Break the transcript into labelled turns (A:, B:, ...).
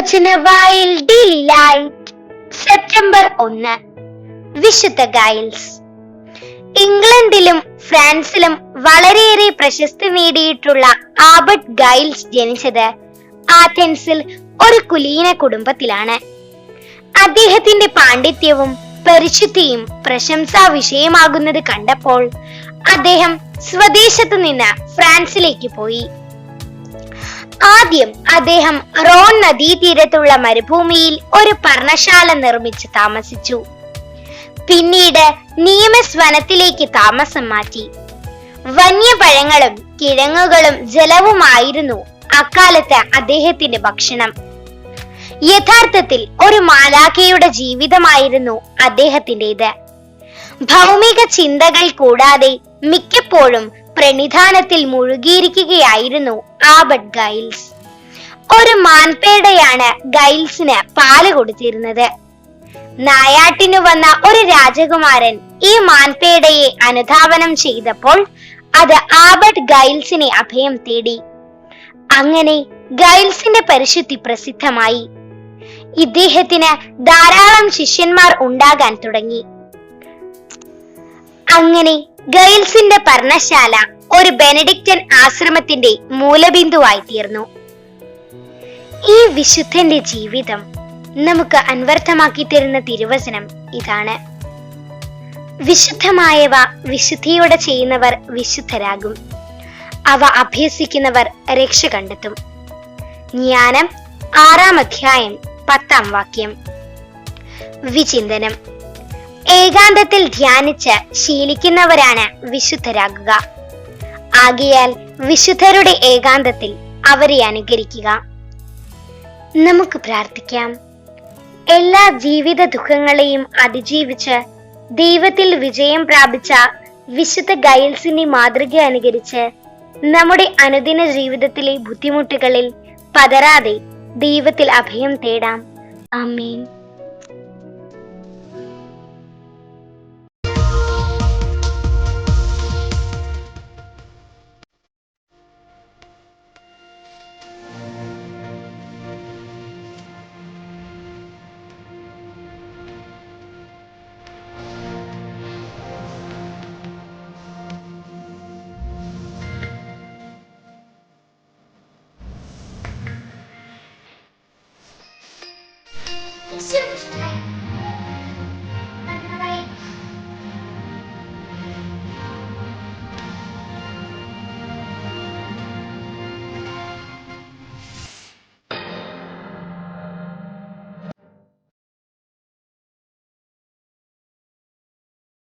A: once in a while daily light. September 1 വിശുദ്ധ Giles. ഇംഗ്ലണ്ടിലും ഫ്രാൻസിലും വളരെയേറെ പ്രശസ്തി നേടിയിട്ടുള്ള ആൽബർട്ട് ഗൈൽസ് ജനിച്ചത് ആഥൻസിൽ ഒരു കുലീന കുടുംബത്തിലാണ്. അദ്ദേഹത്തിന്റെ പാണ്ഡിത്യവും പരിശുദ്ധിയും പ്രശംസാ വിഷയമാകുന്നത് കണ്ടപ്പോൾ അദ്ദേഹം സ്വദേശത്തു നിന്ന് ഫ്രാൻസിലേക്ക് പോയി. ആദ്യം അദ്ദേഹം റോൺ നദീതീരത്തുള്ള മരുഭൂമിയിൽ ഒരു പർണശാല നിർമ്മിച്ച് താമസിച്ചു. പിന്നീട് നീമസ് വനത്തിലേക്ക് താമസം മാറ്റി. വന്യപഴങ്ങളും കിഴങ്ങുകളും ജലവുമായിരുന്നു അക്കാലത്ത് അദ്ദേഹത്തിന്റെ ഭക്ഷണം. യഥാർത്ഥത്തിൽ ഒരു മാലാഖയുടെ ജീവിതമായിരുന്നു അദ്ദേഹത്തിൻ്റെത്. ഭൗമിക ചിന്തകൾ കൂടാതെ മിക്കപ്പോഴും പ്രണിധാനത്തിൽ മുഴുകിയിരിക്കുകയായിരുന്നു ആൽബർട്ട് ഗൈൽസ്. ഒരു മാൻപേടയാണ് ഗൈൽസിന് പാല് കൊടുത്തിരുന്നത്. നായാട്ടിനു വന്ന ഒരു രാജകുമാരൻ ഈ മാൻപേടയെ അനുധാവനം ചെയ്തപ്പോൾ അത് ആൽബർട്ട് ഗൈൽസിനെ അഭയം തേടി. അങ്ങനെ ഗൈൽസിന്റെ പരിശുദ്ധി പ്രസിദ്ധമായി. ഇദ്ദേഹത്തിന് ധാരാളം ശിഷ്യന്മാർ ഉണ്ടാകാൻ തുടങ്ങി. അങ്ങനെ ഗൈൽസിന്റെ പർണശാല ഒരു ബെനഡിക്റ്റൻ ആശ്രമത്തിന്റെ മൂലബിന്ദുവായി തീർന്നു. ഈ വിശുദ്ധന്റെ ജീവിതം നമുക്ക് അന്വർത്ഥമാക്കി തരുന്ന തിരുവചനം ഇതാണ്: വിശുദ്ധമായവ വിശുദ്ധിയോടെ ചെയ്യുന്നവർ വിശുദ്ധരാകും, അവ അഭ്യസിക്കുന്നവർ രക്ഷ കണ്ടെത്തും. ജ്ഞാനം 6-ാം അധ്യായം 10-ാം വാക്യം. വിചിന്തനം: ഏകാന്തത്തിൽ ധ്യാനിച്ച് ശീലിക്കുന്നവരാണ് വിശുദ്ധരാകുക. ആകയാൽ വിശുദ്ധരുടെ ഏകാന്തത്തിൽ അവരെ അനുകരിക്കുക. നമുക്ക് പ്രാർത്ഥിക്കാം. എല്ലാ ജീവിത ദുഃഖങ്ങളെയും അതിജീവിച്ച് ദൈവത്തിൽ വിജയം പ്രാപിച്ച വിശുദ്ധ ഗൈൽസിന്റെ മാതൃക അനുകരിച്ച് നമ്മുടെ അനുദിന ജീവിതത്തിലെ ബുദ്ധിമുട്ടുകളിൽ പതറാതെ ദൈവത്തിൽ അഭയം തേടാം. ആമേൻ.
B: It's